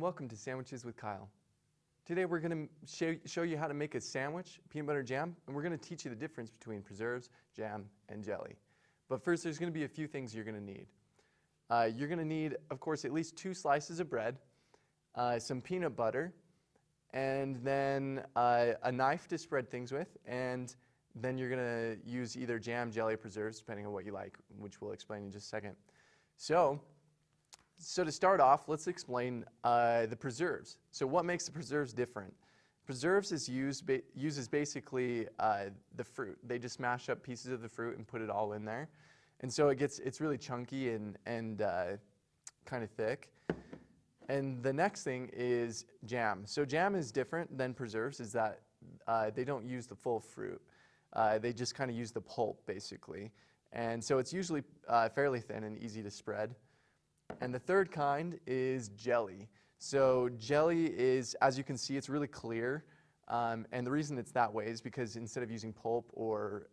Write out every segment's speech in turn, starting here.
welcome to Sandwiches with Kyle. Today we're going to show you how to make a sandwich, peanut butter jam, and we're going to teach you the difference between preserves, jam, and jelly. But first there's going to be a few things you're going to need. You're going to need, of course, at least 2 slices of bread, some peanut butter, and then a knife to spread things with, and then you're going to use either jam, jelly, or preserves, depending on what you like, which we'll explain in just a second. So to start off, let's explain the preserves. So what makes the preserves different? Preserves uses basically the fruit. They just mash up pieces of the fruit and put it all in there. And so it's really chunky and kind of thick. And the next thing is jam. So jam is different than preserves, is that they don't use the full fruit. They just kind of use the pulp, basically. And so it's usually fairly thin and easy to spread. And the third kind is jelly. So jelly is, as you can see, it's really clear. And the reason it's that way is because instead of using pulp or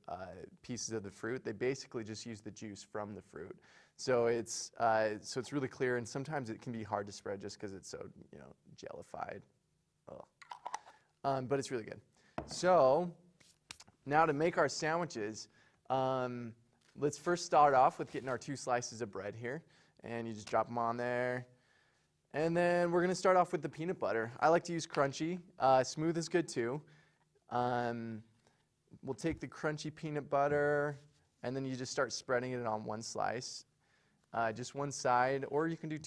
pieces of the fruit, they basically just use the juice from the fruit. So it's really clear, and sometimes it can be hard to spread just because it's so jellified. But it's really good. So now to make our sandwiches, let's first start off with getting our 2 slices of bread here. And you just drop them on there. And then we're going to start off with the peanut butter. I like to use crunchy. Smooth is good too. We'll take the crunchy peanut butter, and then you just start spreading it on one slice. Just one side, or you can do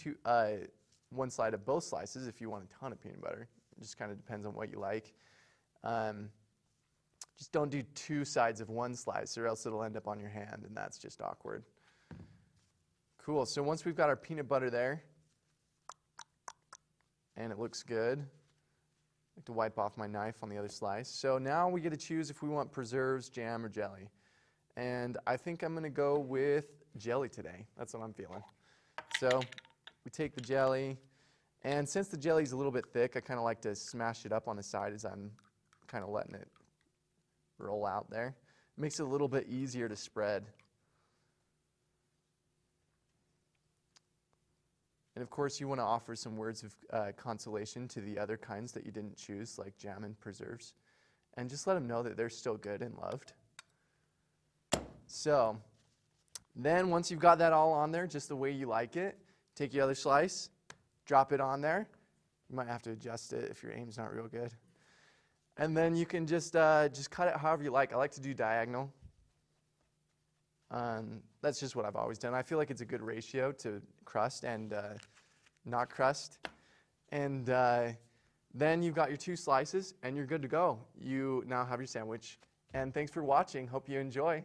one side of both slices if you want a ton of peanut butter. It just kind of depends on what you like. Just don't do 2 sides of one slice, or else it'll end up on your hand, and that's just awkward. Cool, so once we've got our peanut butter there, and it looks good, I like to wipe off my knife on the other slice. So now we get to choose if we want preserves, jam, or jelly. And I think I'm going to go with jelly today. That's what I'm feeling. So we take the jelly, and since the jelly's a little bit thick, I kind of like to smash it up on the side as I'm kind of letting it roll out there. It makes it a little bit easier to spread. And of course, you want to offer some words of consolation to the other kinds that you didn't choose, like jam and preserves. And just let them know that they're still good and loved. So then once you've got that all on there, just the way you like it, take your other slice, drop it on there. You might have to adjust it if your aim's not real good. And then you can just cut it however you like. I like to do diagonal. That's just what I've always done. I feel like it's a good ratio to crust and not crust. And then you've got your 2 slices, and you're good to go. You now have your sandwich. And thanks for watching. Hope you enjoy.